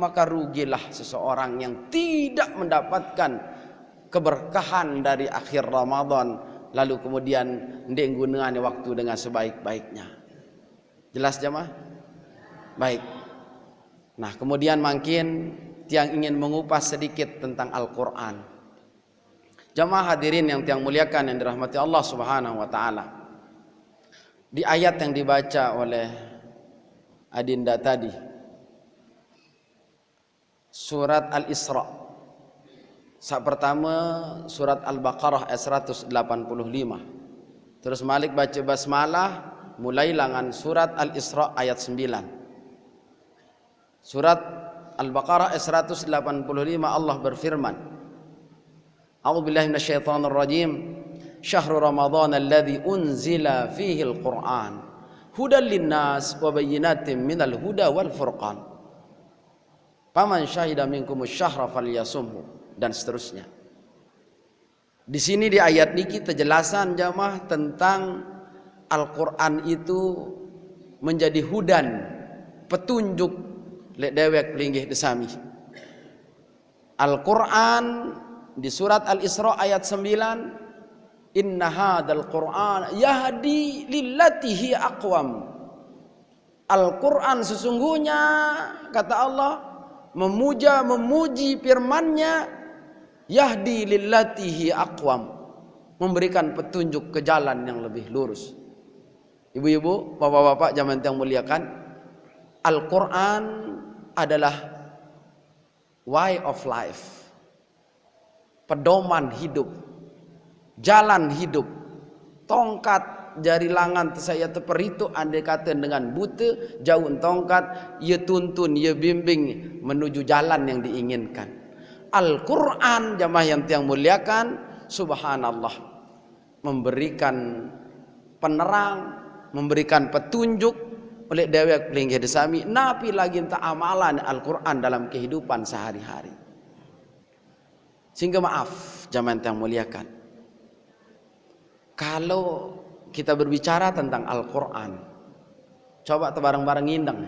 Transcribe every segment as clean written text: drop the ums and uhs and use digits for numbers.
maka rugilah seseorang yang tidak mendapatkan keberkahan dari akhir Ramadan, lalu kemudian ndek gunakan waktu dengan sebaik-baiknya. Jelas jemaah? Baik. Nah, kemudian makin tiang ingin mengupas sedikit tentang Al-Quran. Jemaah hadirin yang tiang muliakan yang dirahmati Allah Subhanahu wa taala. Di ayat yang dibaca oleh Adinda tadi, surat Al-Isra. Saat pertama surat Al-Baqarah ayat 185. Terus Malik baca basmalah mulai langan surat Al-Isra ayat 9. Surat Al-Baqarah ayat 185 Allah berfirman, A'udzubillahi minasyaitonir rajim. Syahrul Ramadan alladzi unzila fihi al-Qur'an hudan linnas wa bayyinatin minal huda wal furqan. Faman syahida minkumus syahra falyasumhu, dan seterusnya. Di sini di ayat ini kita jelasan jamaah tentang Al-Qur'an itu menjadi hudan, petunjuk lek dewek linggih desami. Al-Qur'an di surat Al-Isra ayat 9, Inna hadzal Qur'an yahdi lillati hi aqwam. Al-Qur'an sesungguhnya kata Allah memuji firman-Nya, yahdi lillati hi aqwam, memberikan petunjuk ke jalan yang lebih lurus. Ibu-ibu, bapak-bapak jamaah yang muliakan, Al-Qur'an adalah way of life, pedoman hidup, jalan hidup, tongkat jari langan saya teperitu andai kata dengan buta jauh tongkat ia tuntun ia bimbing menuju jalan yang diinginkan. Al-Qur'an jamaah yang tiang muliakan, subhanallah, memberikan penerang, memberikan petunjuk oleh dewek linggih desami napi lagi tak amalan Al-Qur'an dalam kehidupan sehari-hari. Sehingga maaf jamaah yang tiang muliakan, kalau kita berbicara tentang Al-Quran, coba bareng-bareng ngindang.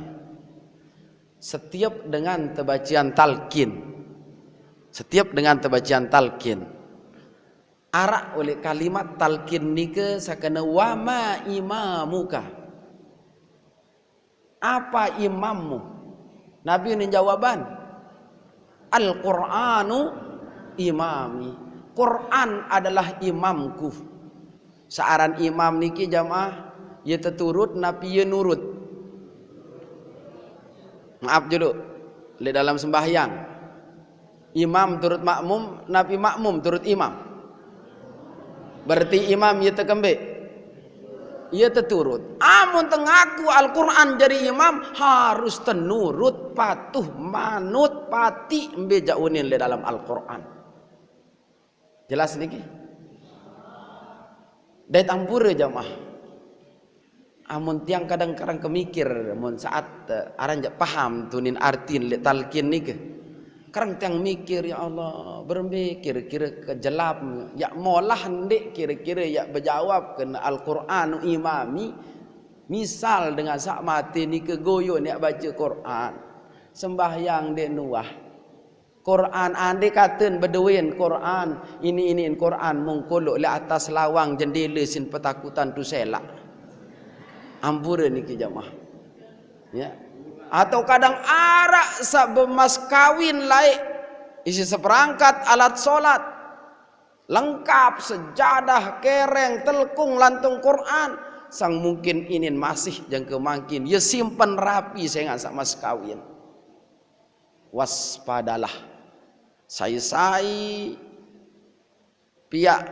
Setiap dengan tebacian talqin, arak oleh kalimat talqin nike sakana wama imamuka. Apa imammu? Nabi ini jawaban, Al-Qur'anu imami. Quran adalah imamku. Searan imam niki jamaah ia terturut napi ia nurut. Maaf dulu, di dalam sembahyang imam turut makmum, napi makmum turut imam. Berarti imam ia terkembik, ia terturut. Amun tengaku Al-Quran jadi imam harus tenurut, patuh, manut, pati embeja unin di dalam Al-Quran. Jelas niki? Dari tampura jamaah. Amun tiang kadang-kadang kemikir, amun saat aranjak paham tunin artin le talqin ni ke. Kadang tiang mikir, ya Allah, berembe kira-kira kejelap, ya molah ndek kira-kira ya berjawab kena Al-Qur'an imami. Misal dengan sak mati ni ke goyo ni baca Quran. Sembahyang dek nuah. Quran ande katen beduin Quran ini Quran mengkolok le atas lawang jendela sin petakutan tu selak. Ampura niki jamaah. Ya. Atau kadang arak sak bemas kawin laik isi seperangkat alat solat lengkap sejadah kereng telkung lantung Quran sang mungkin inin masih jangka makin ya simpan rapi saya ngan sak mas kawin. Waspadalah. Saya pihak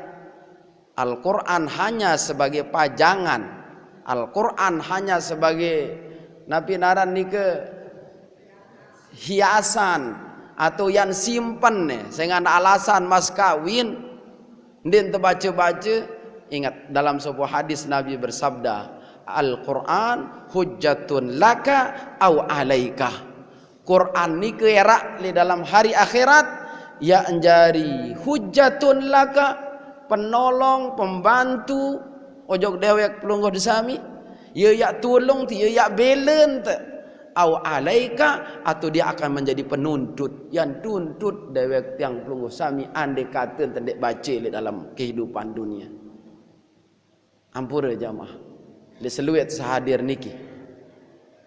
Al-Quran hanya sebagai pajangan, Al-Quran hanya sebagai napi naran ni ke hiasan atau yang simpan nih, sehingga ada alasan mas kawin, ndin terbaca-baca. Ingat dalam sebuah hadis Nabi bersabda, Al-Quran hujjatun laka au alaika. Quran ni ke era di dalam hari akhirat ya anjari hujjatun laka, penolong, pembantu ojok dewek pelungguh desami. Ya yak tolong ti ya yak belen te au alaika, atau dia akan menjadi penuntut yang tuntut dewek tiang pelungguh sami andai kata tendek baca di dalam kehidupan dunia. Ampura jamaah di seluit sehadir niki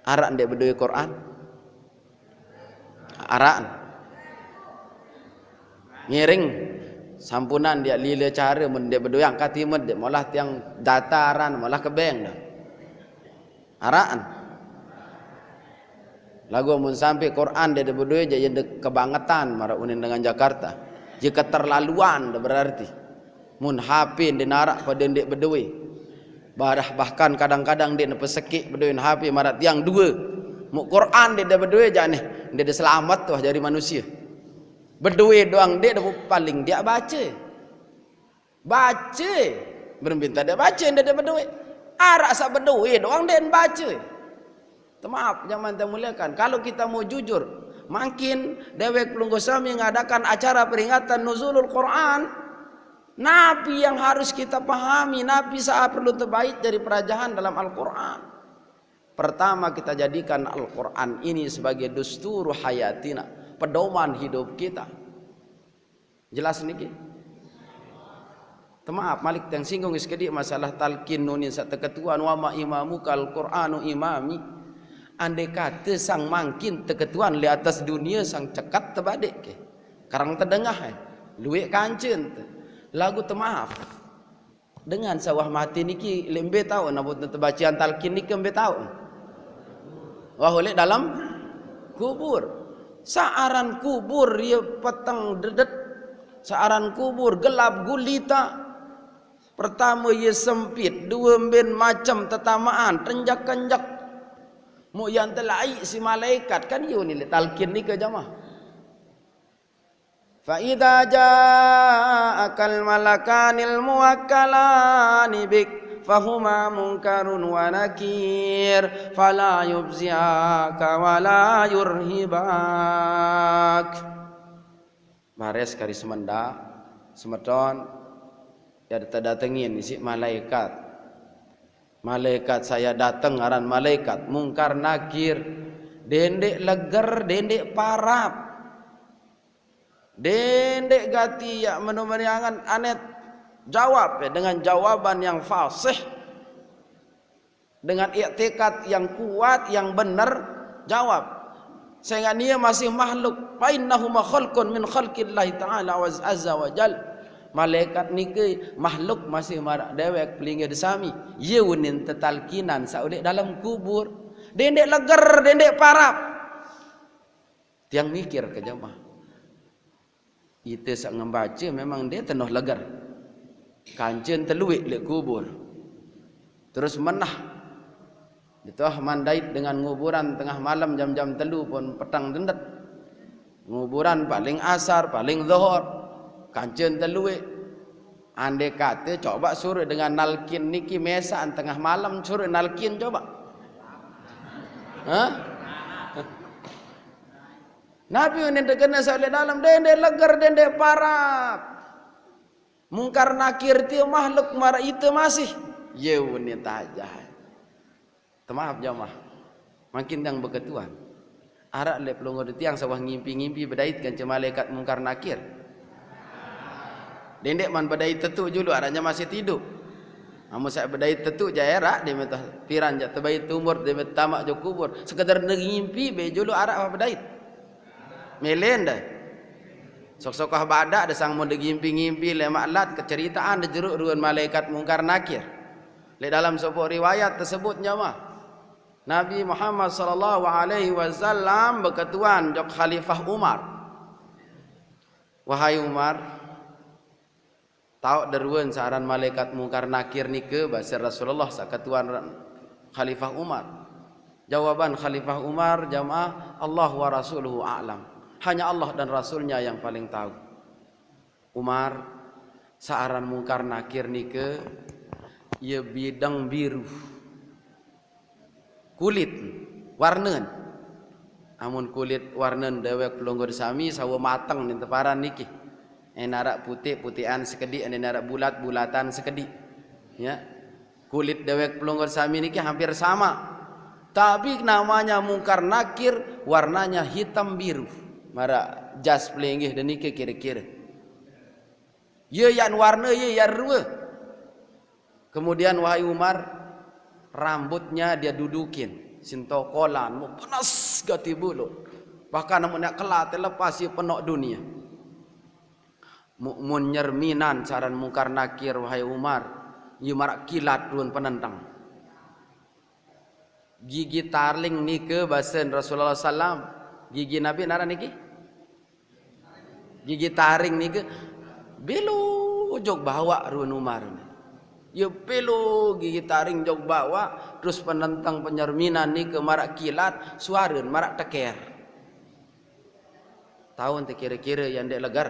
arak ndek berdua Quran arak ngiring sampunan dia lila cara mun dia berdua yang katimet dia malah tiang dataran malah kebeng dah araan lagu mun sampai Quran dia berdua jadi kebangetan marah unin dengan Jakarta jika terlaluan dah berarti mun HP dia narak pada ndek berdua bahkan kadang-kadang dia pesekik berdoain HP marat yang dua mu Quran dia berdoa aja nih dia selamat tuh dari manusia berdoa doang dia paling dia baca berminta dia baca dia berdoa arak sak berdoa doang dia baca. Maaf jangan muliakan kalau kita mau jujur makin dewek pelungguh sami mengadakan acara peringatan nuzulul Quran. Nabi yang harus kita pahami, Nabi saat perlu terbaik dari perajahan dalam Al-Quran. Pertama kita jadikan Al-Quran ini sebagai dusturu hayatina, pedoman hidup kita. Jelas niki? Maaf Malik yang singgung sekali masalah talqin nunin satu ketuan wa ma imamu kal Qur'anu imami. Andai kata sang mangkin teketuan di atas dunia sang cekat terbalik ke. Karang terdengah luik kancen lagu temaaf dengan sawah mati niki lembe tahu nabut bacaan talqin niki lembe tahu wah oleh dalam kubur saaran kubur dia petang dedet saaran kubur gelap gulita pertama ia sempit dua ben macam tetamaan tenjak-kenjak mu yang telai si malaikat kan yo ni talqin ni ke jamaah fa idza ja'akal malakanil muwakkalani bik fahuma munkarun wa nakir fala yubziaka wala yurhibak bares kari semenda semeton ya datengin isi malaikat saya datang ngaran malaikat mungkar nakir dendek leger dendek parap dendek gati ya menumeriangan anet jawab dengan jawaban yang fasih dengan i'tikad yang kuat yang benar jawab sehingga dia masih makhluk fa innahu khalqun min khalqillahi ta'ala wa azza wa jal malaikat niki makhluk masih marak dewek pelinggih desami yeunin tetalkinan saudek dalam kubur dendek leger dendek parap tiang mikir ke jamaah kita sak membaca memang dia tenuh legar kancen teluik lek kubur terus menah ditoh mandait dengan nguburan tengah malam jam-jam telu pun petang dendet nguburan paling asar paling zuhur kancen teluik andai kata coba suruh dengan nalkin niki mesaan tengah malam suruh nalkin coba Nabi ini terkena oleh dalam dendek legar dendek parap mungkar nakir ti makhluk marah itu masih yeuni tajah maaf jamaah makin yang beketuan arak le pelongo tiang sawah ngimpi-ngimpi bedaitkan ce malaikat mungkar nakir dendek man bedait tetu julu araknya masih tidur amun saya bedait tetu jaerak dia metah piran jak terbait umur dia tamak jo kubur sekedar ngimpi be julu arak bedait melen dah sok-sokah badak ada sang mau ngimpi-ngimpi le maklat keceritaan de jeruk ruan malaikat mungkar nakir le dalam sebuah riwayat tersebut jamaah Nabi Muhammad sallallahu alaihi wasallam berketuan jok Khalifah Umar wahai Umar tahu deruan saran malaikat mungkar nakir ni ke bahasa Rasulullah saketuan Khalifah Umar jawaban Khalifah Umar jamaah Allah wa rasuluhu a'lam hanya Allah dan Rasulnya yang paling tahu. Umar, saaran mungkar nakir nike, ia bidang biru, kulit, warnen. Amun kulit warnen dewek pelonggor sami, sawa matang ni teparan niki. Narak putih putihan sekedik, narak bulat bulatan sekedik. Ya, kulit dewek pelonggor sami niki hampir sama. Tapi namanya mungkar nakir, warnanya hitam biru. Mara jas pelenggih dan nike kira-kira. Ye yang warna ye yang rua. Kemudian wahai Umar, rambutnya dia dudukin, sintokolan, mau panas gati bulu. Bahkan namun nak kelat lepas ye penok dunia. Mun nyerminan saran mungkar nakir wahai Umar, ye marak kilat ruan penentang. Gigi tarling nike bahasan Rasulullah SAW. Gigi Nabi nara niki? Gigi taring nike belu jog bawa ruan Umar. Ya belu gigi taring jog bawa. Terus penentang penyerminan nike marak kilat, suarun marak teker. Tahun kira-kira yang dek legar.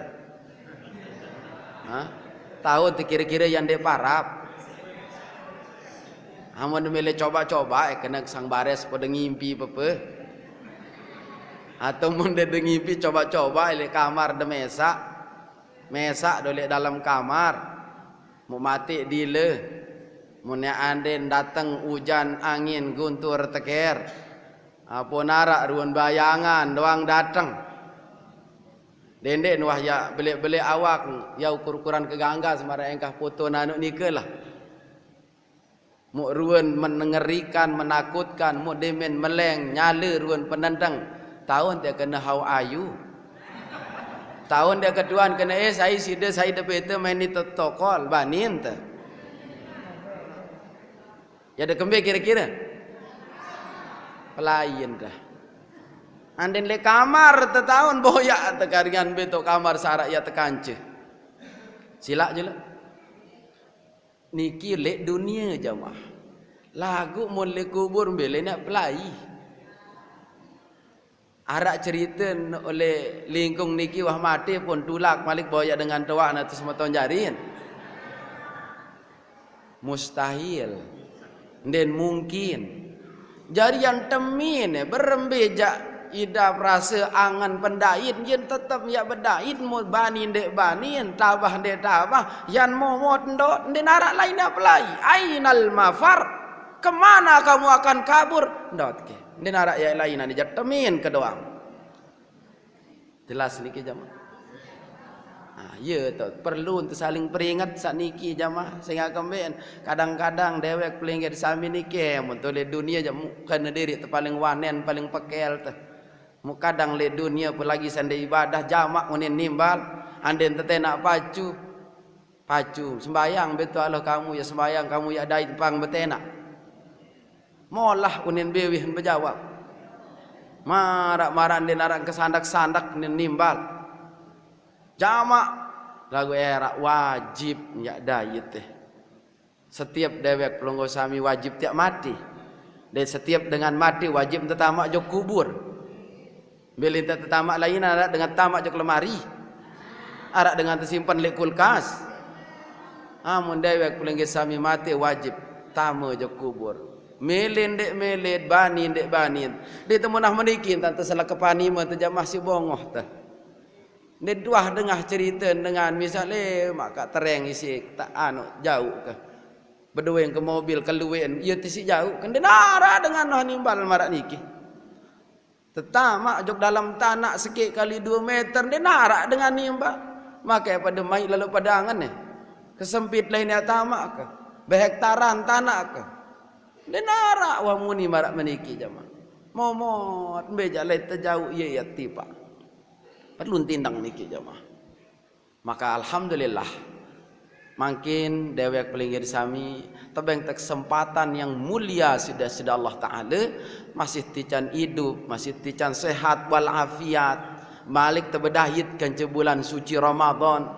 Tahun kira-kira yang dek parap. Amun mele coba-coba kena sang bares pada ngimpi apa. Atau mun de ngimpi coba-coba ile kamar de mesa. Mesa dole dalam kamar. Mu mati dile. Mun anden datang hujan angin guntur teker. Apa narak ruan bayangan doang datang. Dendek wah ya beli-beli awak ya ukur-ukuran kegangga semara engkah foto nanuk nikelah. Mu ruan mengerikan, menakutkan, mu demen meleng, nyala ruan penendang. Tahun dia kena how ayu. Tahun dia keduaan kena saya sida saya depe itu main itu tokol banin tu. Ya ada kembe kira-kira. Pelayan dah. Anden le kamar tahun boyak tekaringan beto kamar sarak ya tekance. Silak je lah. Niki lek dunia jamaah. Lagu mun le kubur bele nak pelai. Arak cerita oleh lingkung niki wah mati pun tulak malik boyak dengan tuak na tu semua tahun jarin. Mustahil. Dan mungkin. Jari yang temin berembeja idap rasa angan pendait yen tetap ya bedait mo banin dek banin tabah dek tabah yan momot ndot den arak lain apalai ainal mafar kemana kamu akan kabur ndot ke den arak ya lain ani jatamin ke doang jelas niki jamaah ya tu perlu untuk saling peringat sakniki jamaah sehingga kemben kadang-kadang dewek pelinggir sami niki mun tole dunia jamu kana diri tu paling wanen paling pekel tu mukadang le dunia pelagi sande ibadah jamak unin nimbal anden tete nak pacu sembayang betul Allah kamu ya sembayang kamu ya dai pang betena molah unin bewih berjawab marak-marak den arak kesandak-sandak unin nimbal jamak lagu era wajib ya dai teh setiap dewek pelonggo sami wajib tiap mati dan setiap dengan mati wajib tetamak jok kubur. Bila tak tamak lain ada dengan tamak jok lemari. Arak dengan tersimpan lek kulkas. Amun dewek pelengge sami mati wajib tama jok kubur. Melin dek melit, banin dek banin. Dia temunah menikin tante salah kepanima tu jamah si bongoh tu. Dia duah dengah cerita dengan misalnya maka tereng isi tak anu jauh ke. Berdua yang ke mobil keluwen, ia tisi jauh kan dia nara dengan noh nimbal marak niki. Tetamak jok dalam tanah sikit kali 2 meter dia narak dengan nimba. Maka pada mai lalu pada angan ni. Kesempit lainnya tamak ke. Berhektaran tanah ke. Dia narak wah muni marak meniki jamaah. Momot beja lai terjauh ia ya tiba. Perlu tindang niki jamaah. Maka alhamdulillah makin dewek pelinggir sami tebeng kesempatan yang mulia sudah Allah Ta'ala masih tican hidup masih tican sehat walafiat malik terbedahit kan bulan suci Ramadan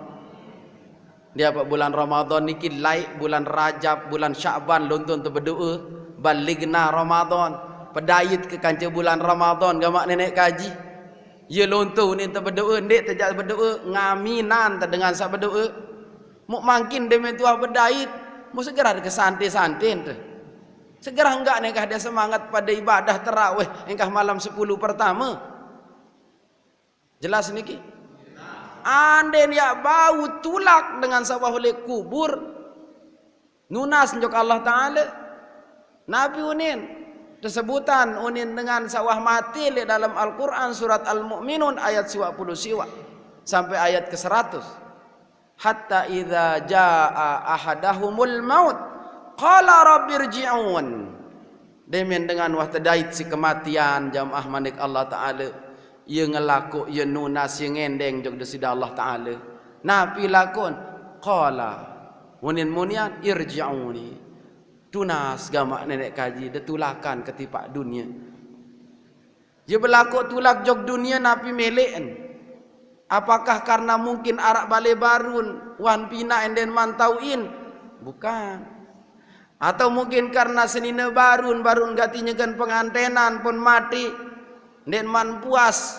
dia apa bulan Ramadan niki laik bulan Rajab bulan Sya'ban lontun terberdoa baligna Ramadan pedahit ke kanca bulan Ramadan gamak nenek kaji ya lontun ni terberdoa ndek terjak berdoa ngaminan terdengar sa berdoa mu makin demi tuah berdait mu segera kesantai-santai tu segera enggak nekah dia semangat pada ibadah tarawih engkah malam 10 pertama jelas niki anden ya bau tulak dengan sawah oleh kubur nunas njok Allah Ta'ala Nabi unin Tesebutan unin dengan sawah mati di dalam Al-Quran surat Al-Mu'minun ayat 20 siwa sampai ayat ke-100. Hatta idza jaa ahadahumul maut qala rabbirji'un. Demen dengan wah tadait si kematian jamaah manik Allah Ta'ala. Ia ngelaku, ia nunas, ia ngendeng jog desida Allah Ta'ala. Nabi lakon qala unin munian irji'uni. Tunas gamak nenek kaji detulakan ketipak dunia. Dia berlaku tulak jog dunia napi meleken. Apakah karena mungkin arak bale barun wan pina enden mantauin? Bukan. Atau mungkin karena senina barun gatinya kan pengantenan pun mati den man puas.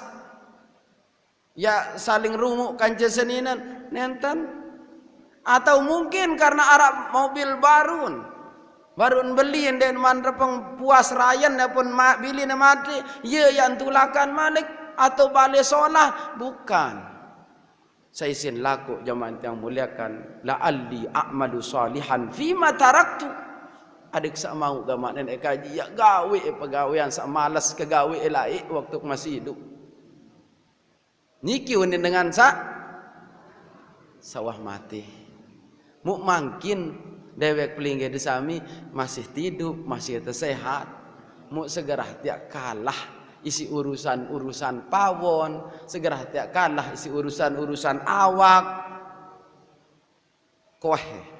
Ya saling rumuk kanca seninan nenten. Atau mungkin karena arak mobil barun beli dan man repeng puas rayan pun bili na mati ye yang tulakan malik atau balik solah bukan. Saya sin laku jamaah yang muliakan la'alli a'malu salihan fima taraktu. Adik sak mau gamak nenek kaji ya gawe pegawaian sak malas kegawe elai waktu masih hidup. Niki unin dengan sawah mati. Mu mungkin dewek pelinggi desami masih tidur, masih tersehat. Mu segera tiak kalah isi urusan pawon, segera tiak kalah isi urusan awak. Kohe.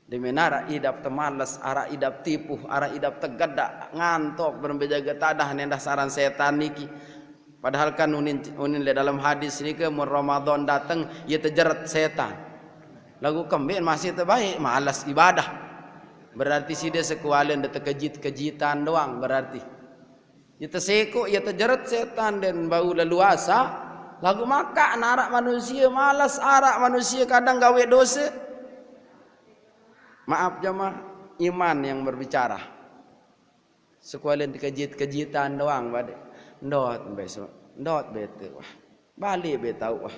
Demen ara idap temalas, ara idap tipuh, ara idap tegadak, ngantok berbejaga tadah nendah saran setan niki. Padahal kan unin dalam hadis ni ke Ramadan datang ia terjerat setan. Lagu kembali masih terbaik malas ibadah. Berarti si dia sekualian dia terkejit-kejitan doang berarti. Ia tersekuk, ia terjerat setan dan bau leluasa. Lagu maka narak manusia malas arak manusia kadang gawe dosa. Maaf jemaah, iman yang berbicara. Sekualian terkejit-kejitan doang bade. Ndot besok, ndot bete wah. Balik betau wah.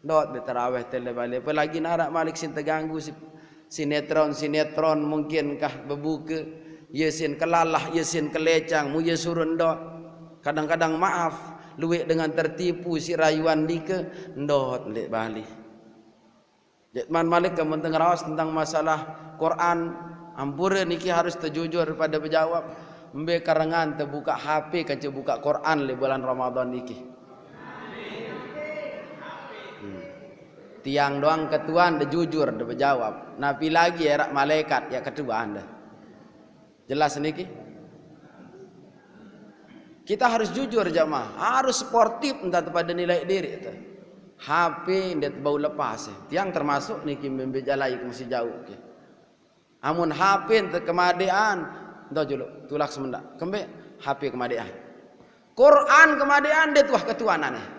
Dot betaraweh tele balik. Apalagi narak malik sin terganggu sinetron mungkinkah berbuka. Ia sin kelalah, ia sin kelecang, mu ia surun dot. Kadang-kadang maaf, luwek dengan tertipu si rayuan dike, dot lek balik. Jatman malik kamu tengah tentang masalah Quran, ampura niki harus terjujur pada berjawab. Mbe karangan terbuka HP kan buka Quran le bulan Ramadan niki. Tiang doang ketuan dia jujur dia berjawab. Nabi lagi erak malaikat ya kedua anda. Jelas niki? Kita harus jujur jamaah, harus sportif entah pada nilai diri itu. HP dia bau lepas. Tiang termasuk niki membejalai masih jauh. Amun HP ente kemadean, entah juluk tulak semendak. Kembe HP kemadean. Quran kemadean dia tuah ketuanan.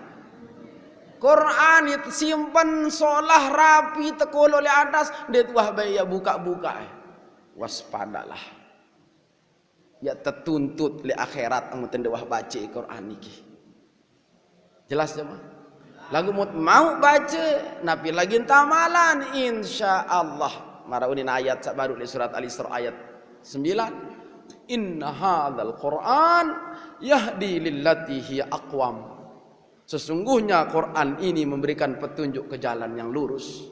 Quran itu simpan solah rapi tekol oleh atas dia tuah bayi buka-buka. Waspadalah. Ya tertuntut le akhirat amun tende wah baca Quran niki. Jelas jemaah? Lagu mau baca nabi lagi tamalan insyaallah. Maraunin ayat baru di surat Al-Isra ayat 9. Inna hadzal Quran yahdi lillati hiya aqwam. Sesungguhnya Quran ini memberikan petunjuk ke jalan yang lurus.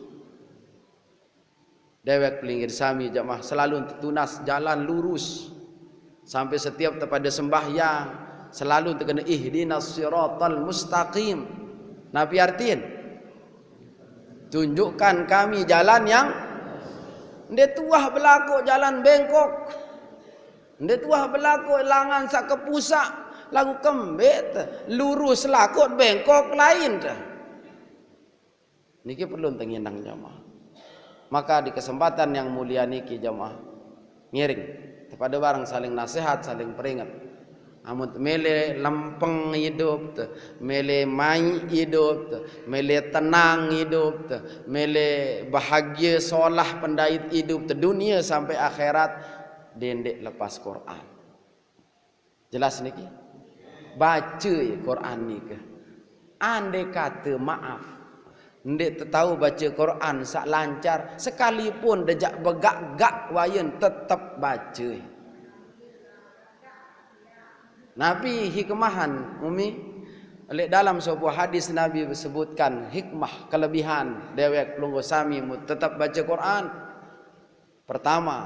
Dewek pelinggir sami jamaah selalu tunas jalan lurus. Sampai setiap kepada sembahyang selalu terkena ihdinas siratal mustaqim. Nabi artiin tunjukkan kami jalan yang ndek tuah berlaku jalan bengkok. Ndek tuah berlaku langan sak kepusak lagu kembet lurus lakut bengkok lain dah. Niki perlu tenginang jamaah. Maka di kesempatan yang mulia niki jamaah ngiring kepada barang saling nasihat, saling peringat. Amun mele lempeng hidup, mele main hidup, mele tenang hidup, mele bahagia solah pendait hidup te dunia sampai akhirat dendek lepas Quran. Jelas niki? Baca ya Quran niki. Andai kata maaf, ndek tahu baca Quran sak lancar, sekalipun dejak begak-gak wayen tetap baca. Nabi hikmahan umi dalam sebuah hadis Nabi sebutkan hikmah kelebihan dewek pelunggu sami tetap baca Quran. Pertama,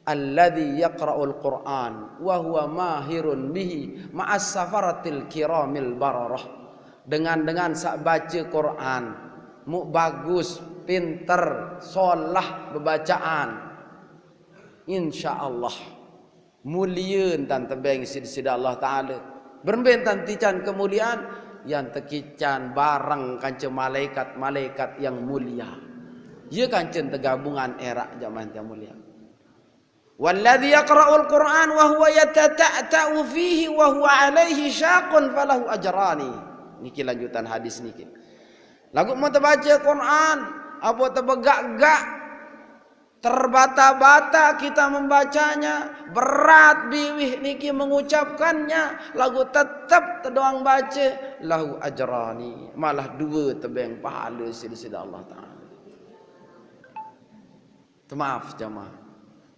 alladzi yaqra'ul Qur'an wa huwa mahirun bihi ma'as safaratil kiramil bararah. Dengan sak baca Quran mu bagus, pinter, solah bebacaan, insyaallah mulia dan tebeng sida Allah Ta'ala. Berbentan tican kemuliaan yang tekican barang kanca malaikat-malaikat yang mulia. Ia kanca tergabungan era zaman yang mulia. Walladzi yaqra'ul Qur'an wa huwa yatata'u fihi wa huwa 'alaihi syaqun falahu ajrani. Niki lanjutan hadis niki. Lagu mau terbaca Quran, apa terbegak-gak, terbata-bata kita membacanya, berat biwih niki mengucapkannya, lagu tetap terdoang baca, lahu ajrani, malah dua tebeng pahala sida Allah Ta'ala. Maaf jemaah,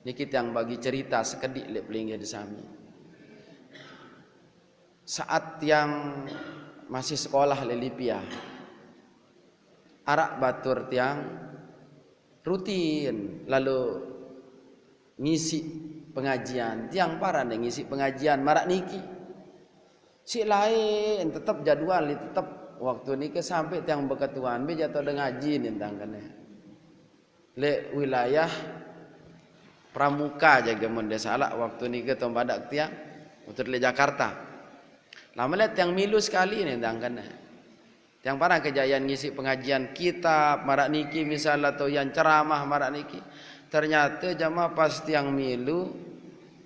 niki yang bagi cerita sekedik lep linggih di sami. Saat yang masih sekolah lelipia, arak batur tiang rutin lalu ngisi pengajian tiang para ngisi pengajian marak niki si lain tetap jadwal tetap waktu niki sampai tiang berketuan be jatuh dengan ngaji nintang kene le wilayah pramuka jaga mun salah waktu niki tom badak tiang untuk le Jakarta lama lihat tiang milu sekali nintang kene yang para kejayaan ngisi pengajian kitab marak niki misalnya atau yang ceramah marak niki ternyata jamaah pasti yang milu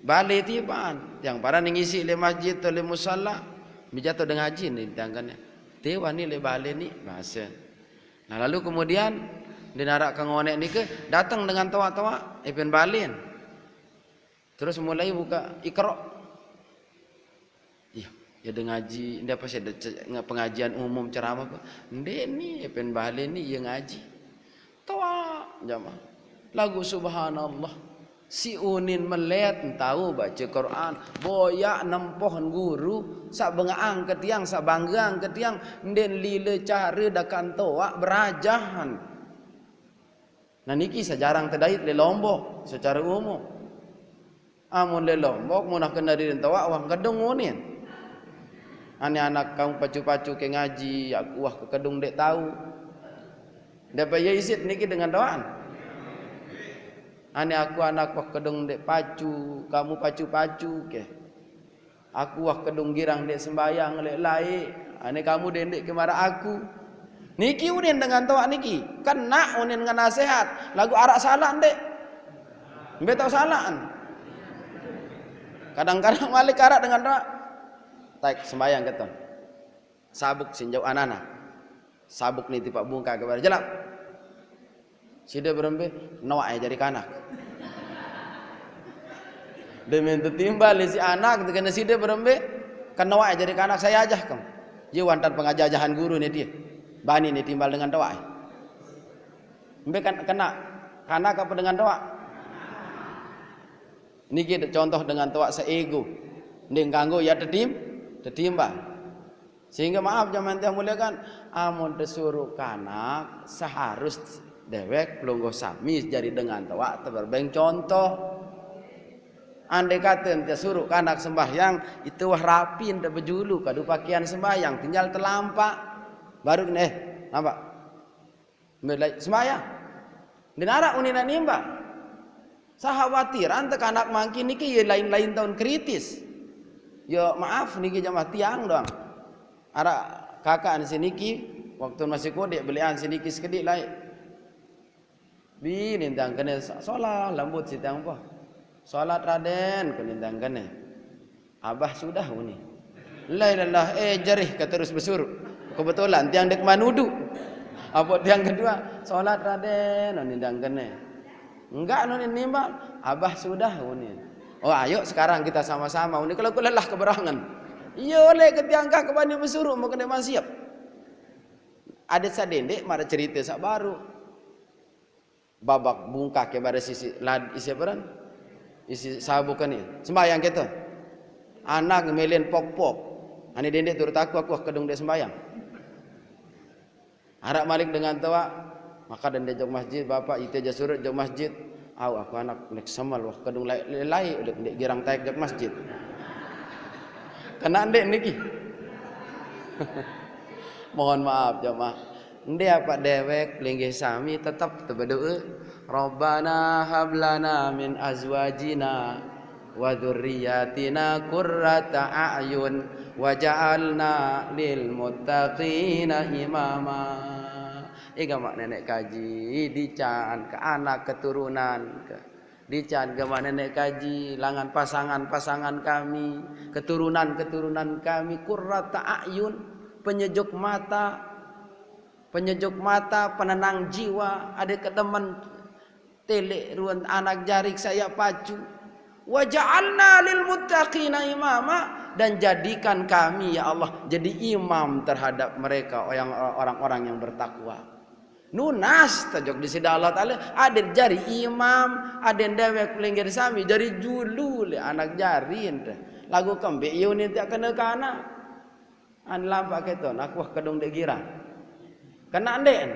balik tiban yang para ngisi le masjid atau le musalla bijatu dengan haji ni tangannya dewa ni le balik ni bahasa. Nah lalu kemudian dinarak ke ngonek ni ke datang dengan tawa-tawa ipin balin terus mulai buka Iqra. Ya dengan ngaji, dia pasti ada pengajian umum ceramah apa? Ndek ni pen balik ni yang ngaji. Tawa jamaah. Lagu subhanallah. Si unin melet tahu baca Quran, boyak nempoh guru, sak bengaang ke tiang, sak banggang ke tiang, den lile cara dakan toa berajahan. Nah niki sejarang terdait le Lombok secara umum. Amun le Lombok munah kena din toa wang gedung unin. Ane anak kamu pacu-pacu ke ngaji, aku wah ke kedung dek tahu. Dapat ya isit niki dengan doaan. Ane aku anak wah kedung dek pacu, kamu pacu-pacu ke. Aku wah kedung girang dek sembayang lek lai. Ane kamu dendek ke marah aku. Niki unin dengan doa niki. Kena unin dengan nasihat. Lagu arak salah dek. Mbak tahu salah. Kadang-kadang malik arak dengan doa. Taik sembayang keton sabuk sinjau anana sabuk ni tipak bungka kepada jelap sida berembe nawak jadi kanak demi timbal si anak kena sida berembe kan nawak jadi kanak saya ajah kam je wantan pengajajahan guru ni dia bani ni timbal dengan tawak embe kan kena kanak apa dengan tawak niki contoh dengan tawak seego ndeng kanggo ya tertimbang sehingga maaf zaman yang mulia kan amun disuruh kanak seharus dewek pelungguh sami jadi dengan tawa terbeng contoh andai kata ente suruh kanak sembahyang itu wah rapi ente berjulu kadu pakaian sembahyang tinggal terlampak baru nampak sembahyang dinarak unina nimba sahawatir ante kanak mangkin niki lain-lain tahun kritis. Yo maaf niki jamaah tiang doang. Ara kakak di sini ki waktu masih kodek belian sini ki sekedik lain. Bi nintang kene solat lambut si tiang apa? Solat Raden kenintang kene. Abah sudah uni. La ilallah jarih ke terus bersuruh. Kebetulan tiang dek manudu. Apa tiang kedua solat Raden nintang kene. Enggak nunin nimbal. Abah sudah uni. Oh ayo sekarang kita sama-sama. Ini kalau lelah keberangan. Iya oleh ketiangkah ke bani bersuruh mau kena siap. Ada sadendek mara cerita sak baru. Babak bungkak ke pada sisi isi peran. Isi sabukan ni. Sembahyang kita. Anak melen pok-pok. Ani dendek turut aku kedung dek sembayang. Harap malik dengan tua, maka dendek jok masjid bapak itu aja surut jok masjid. Aku anak nek semal wah kedung lai dek girang taik jok masjid. Kena dek niki. Mohon maaf jemaah. Dia apa dewek linggih sami tetap berdoa. Rabbana hablana min azwajina wa dzurriyyatina qurrata a'yun waj'alna lil muttaqina imama. Iga mak nenek kaji dican ke anak keturunan ke dican ke mak nenek kaji langan pasangan-pasangan kami, keturunan-keturunan kami qurrata a'yun, penyejuk mata, penenang jiwa, ada kedemen telek ruan anak jarik saya pacu. Wa ja'alna lil muttaqina imama, dan jadikan kami ya Allah jadi imam terhadap mereka orang-orang yang bertakwa. Nunas tajok di sida Allah Taala ada jari imam, ada dewek linggir sami jari julu le anak jarin lagu kembe yuni tak kena kana an lampak keton aku kedung dek gira kena anden.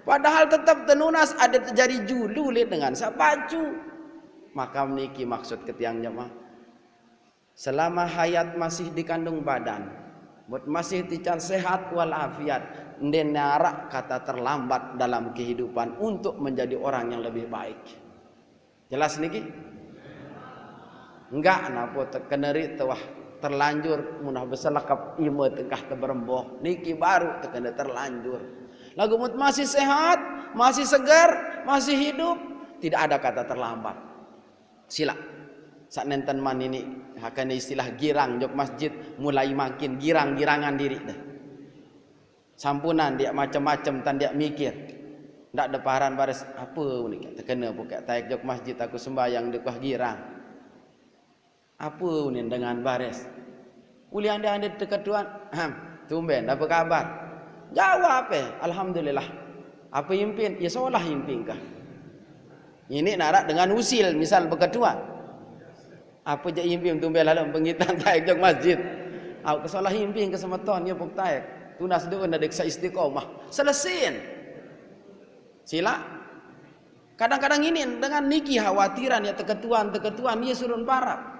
Padahal tetap tenunas ada jari julu le dengan sapacu. Maka meniki maksud ketiang jemaah. Selama hayat masih dikandung badan, buat masih tican sehat walafiat, ndenara kata terlambat dalam kehidupan untuk menjadi orang yang lebih baik. Jelas niki? Enggak napa tekeneri tewah terlanjur munah beselakap ima tengkah teberemboh niki baru tekena terlanjur. Lagu mut masih sehat, masih segar, masih hidup, tidak ada kata terlambat. Sila sak nenten man ini hakane istilah girang jok masjid mulai makin girang-girangan diri dah. Sampunan dia macam-macam tan dia mikir. Ndak deparan baris apa ni terkena buka taik jok masjid aku sembahyang dekah girang. Apa ni dengan baris? Uli anda dekat Tuhan. Tumben apa kabar? Jawab alhamdulillah. Apa impin? Ya seolah impin kah? Ini narak dengan usil misal berketua. Apa je impin tumben lalu pengitan taik jok masjid. Aku kesalah impin ke semeton ya pok taik. Tunas doa ndak sa istiqomah. Selesin. Sila. Kadang-kadang ini dengan niki khawatiran ya teketuan ya surun parap.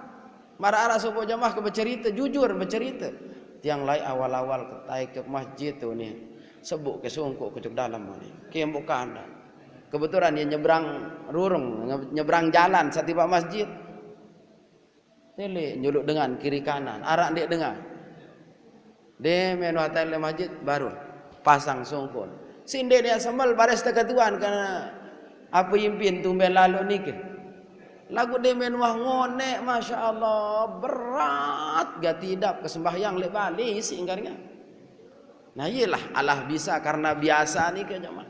Marah-arah sopo jamaah ke bercerita jujur bercerita. Tiang lai awal-awal ke taik jok masjid tu ni. Sebuk ke sungkuk ke jok dalam ni. Kembuk kanda. Kebetulan dia nyebrang rurung, nyebrang jalan setiba masjid. Tele nyuluk dengan kiri kanan, arak dia dengar. Dia menu hotel masjid baru pasang sungkul. Sinde dia sembel baris teketuan karena apa impin tumben lalu nikah. Lagu dia menu ngone, masya Allah berat gak tidak kesembahyang le bali singkarnya. Nah iyalah Allah bisa karena biasa ni ke jemaah.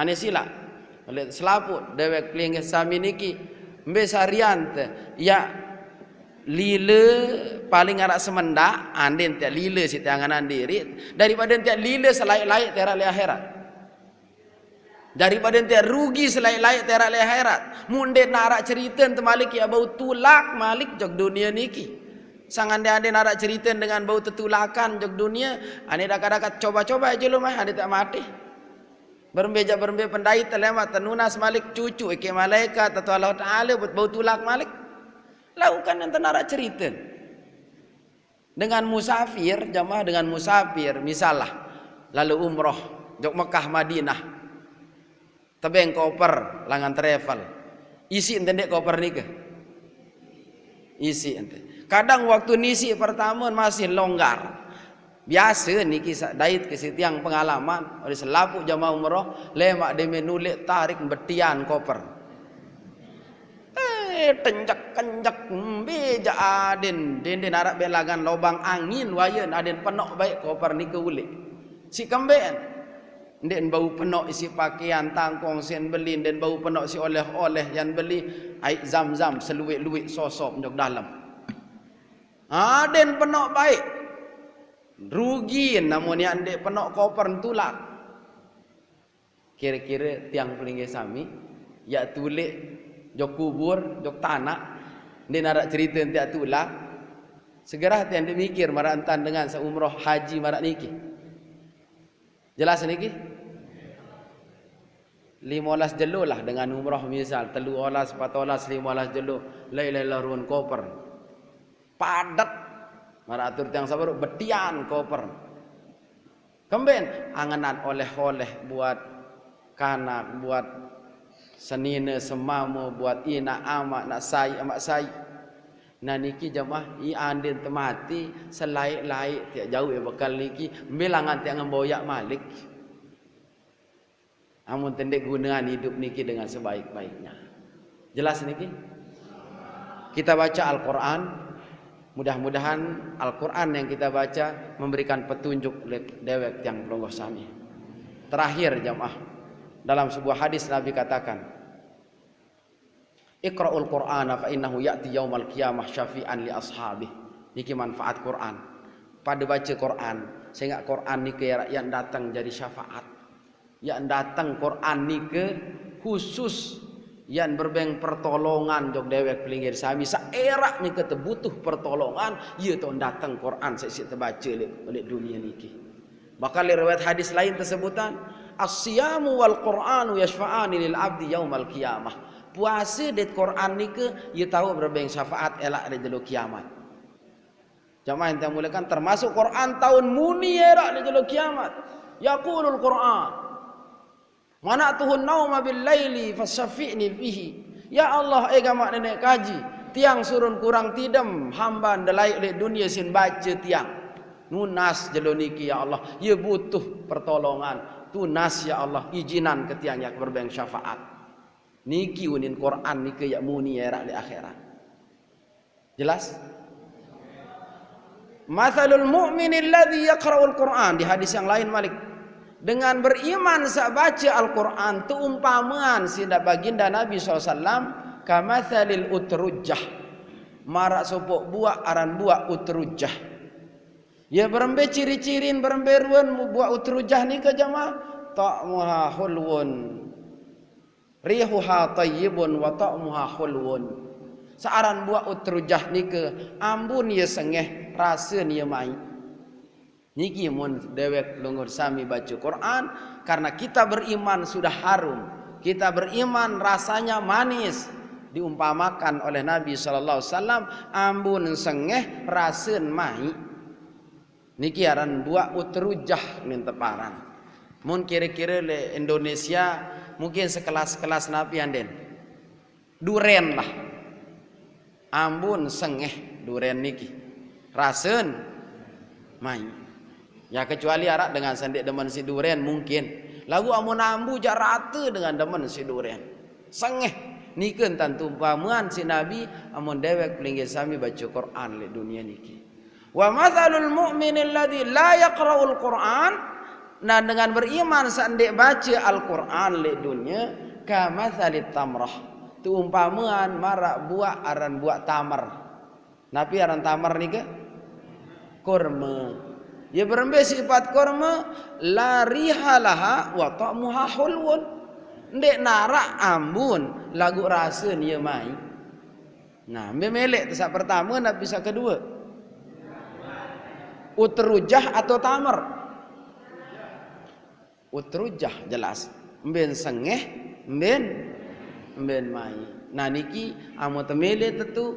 Ane sila. Oleh selaput dewek kelinggih sami niki mbe sarian te ya lile paling arak semenda anden tiak lile si tanganan diri daripada tiak lile selaik-laik terak le akhirat, daripada tiak rugi selaik-laik terak le akhirat. Munde narak cerita te malik ya bau tulak malik jog dunia niki sangan dia ande narak cerita dengan bau tetulakan jog dunia ane dakat-dakat coba-coba aja lu mah ande tak mati. Berbeja pendai telemat tenunas malik cucu ke malaikat atau Allah Taala buat bau tulak malik. Lakukan yang tenara cerita. Dengan musafir, jamaah dengan musafir, misalnya lalu umroh jok Mekah Madinah. Tebeng koper langan travel. Isi ente dek koper nika. Isi ente. Kadang waktu nisi pertama masih longgar. Biasa ni kisah dait ke sitiang pengalaman oleh selapuk jamaah umrah lemak demi nulik tarik betian koper. Tenjak-kenjak beja aden den arak belagan lubang angin wayen aden penok baik koper ni ke ulik. Si kemben den bau penok isi pakaian tangkong sen beli den bau penok si oleh-oleh yang beli air zam-zam seluik-luik sosok ndok dalam. Aden penok baik. Rugi namun yang dek penok koper tulak. Kira-kira tiang pelinggih sami ya tulik jok kubur jok tanah Dia nak cerita nanti atulah. Segera yang dia mikir marantan dengan seumroh haji marak niki. Jelas niki? 15 jelo lah dengan umrah misal 13, 14, 15 jelo lai-lai ruan koper padat maratur tiang sabar betian koper kemben anganan oleh-oleh buat kanak buat senine semamo buat ina ama nak sai amak sai nah niki jamaah i andin temati selai-lai tiak jauh ya bakal niki bilangan tiang ngemboyak malik. Amun tendek gunaan hidup niki dengan sebaik-baiknya. Jelas niki? Kita baca Al-Quran. Mudah-mudahan Al-Quran yang kita baca memberikan petunjuk dewek yang pelonggoh sami. Terakhir jamaah. Dalam sebuah hadis Nabi katakan. Iqra'ul Qur'ana fa innahu ya'ti yaumal qiyamah syafi'an li ashabih. Niki manfaat Quran. Pada baca Quran. Sehingga Quran niki yang datang jadi syafaat. Yang datang Quran ni ke khusus yang berbeng pertolongan jog dewek pelingir sami saerak ni ke terbutuh pertolongan ia tu datang Quran saya terbaca oleh dunia niki. Bakal riwayat hadis lain tersebutan as-siyamu wal Qur'anu yashfa'ani lil abdi yaumal qiyamah. Puasa det Quran ni ke ia tahu berbeng syafaat elak di jelo kiamat. Jamaah yang mulakan termasuk Quran tahun muni erak di jelo kiamat. Yaqulul Quran mana tuhun nauma bil laili fasyafi'ni fihi. Ya Allah gamak nenek kaji tiang surun kurang tidam hamba ndelai oleh dunia sin baca tiang nunas jelo niki ya Allah ia butuh pertolongan tunas ya Allah izinan ke tiang yang berbeng syafaat niki unin Quran niki ya muni era di akhirat. Jelas? Mathalul mu'min alladhi yaqra'ul Quran di hadis yang lain Malik dengan beriman saat baca Al-Quran tuumpamaan sida baginda Nabi SAW kamathalil utrujah marak sopok buah aran buah utrujah ya berembe ciri-cirin berembe ruan buah utrujah ni ke jamaah ta'muha hulwun rihuha tayyibun wa ta'muha hulwun searan buah utrujah ni ke ambun ya sengeh rasa ni ya mai. Niki mun dewek lungur sami baca Quran karena kita beriman sudah harum. Kita beriman rasanya manis diumpamakan oleh Nabi sallallahu alaihi wasallam ambun sengeh raseun mai. Niki aran buah utrujah min teparan. Mun kira-kira le Indonesia mungkin sekelas-kelas Nabi anden. Duren lah. Ambun sengeh duren niki. Raseun mai. Ya kecuali arak dengan sandik demen si durian mungkin. Lagu amun ambu jak rata dengan demen si durian. Sengeh nikeun tantu pamuan si Nabi amun dewek pelinggih sami baca Quran le dunia niki. Wa mathalul mu'min alladhi la yaqra'ul Quran nah dengan beriman sandik baca Al-Quran le dunia kamathalit tamrah. Tu umpamaan marak buah aran buah tamar. Napi aran tamar ni ke? Kurma. Ya berembe sifat kurma la rihalaha wa ta'muha hulwun. Ndek narak ambun lagu rasa ni mai. Nah, memelek tesak pertama nak bisa kedua. Utrujah atau tamar? Utrujah jelas. Mben sengeh, mben mai. Nah niki amun temele tentu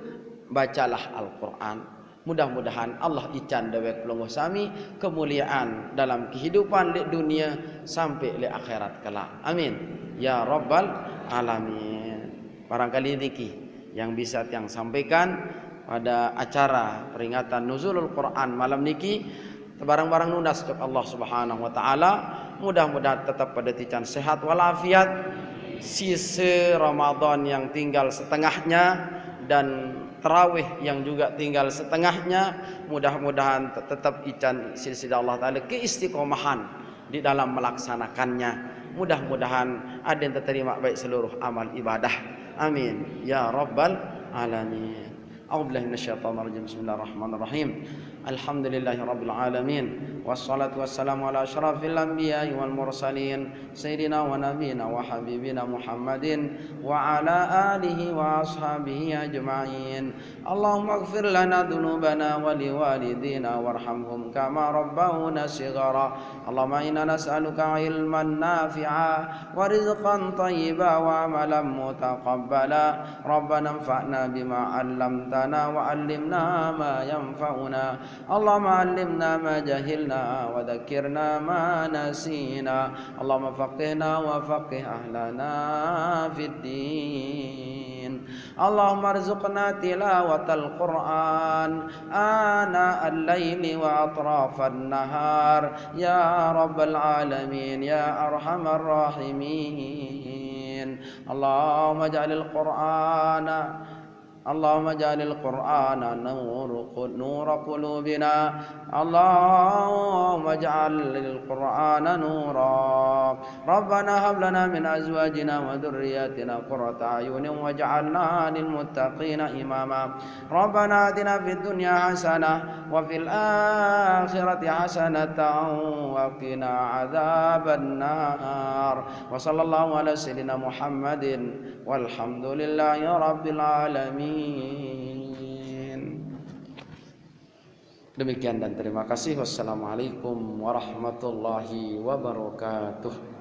bacalah Al-Quran. Mudah-mudahan Allah ican dewek pelonggoh sami kemuliaan dalam kehidupan di dunia sampai di akhirat kelak. Amin. Ya Rabbal Alamin. Barangkali niki yang bisa tiang sampaikan pada acara peringatan Nuzulul Quran malam niki. Barang-barang nunas untuk Allah Subhanahu wa taala. Mudah-mudahan tetap pada tican sehat walafiat. Sisa Ramadan yang tinggal setengahnya dan tarawih yang juga tinggal setengahnya, mudah-mudahan tetap ican silsilah Allah Ta'ala keistiqomahan di dalam melaksanakannya. Mudah-mudahan ada yang terterima baik seluruh amal ibadah. Amin. Ya Rabbal Alamin. A'udzubillahi minasyaitonir rajim. Bismillahirrahmanirrahim. Alhamdulillahirabbil alamin. wassalatu wassalamu ala asyrafil anbiya'i wal mursalin sayyidina wa nabiyina wa habibina Muhammadin wa ala alihi wa ashabihi ajma'in. Allahumma ighfir lana dhunubana wa liwalidina warhamhum kama rabbawna shighara. Allahumma inna nas'aluka ilman nafi'a wa rizqan thayyiba wa amalan mutaqabbala. Rabbana anfa'na bima 'allamtana wa 'allimna ma yanfa'una. Allahumma 'allimna ma jahilna wa dhakkirna ma nasina. Allahumma faqihna wa faqih ahlana fid din. Allahumma arzuqna tilawatal Qur'an ana al-laili wa atrafan nahar ya rabbal alamin ya arhamar rahimin. Allahumma ij'alil Qur'ana Allahumma ja'alil Qur'ana nura qulubina. Allahumma ja'alil Qur'ana nura. Rabbana hab lana min azwajina wa dhurriyyatina qurrata a'yunin waj'alna lil muttaqina imama. Rabbana atina fid dunya hasanah wa fil akhirati hasanatan wa qina adzaban nar. Wa sallallahu ala sayyidina Muhammadin walhamdulillahi rabbil alamin. Demikian dan terima kasih. Wassalamualaikum warahmatullahi wabarakatuh.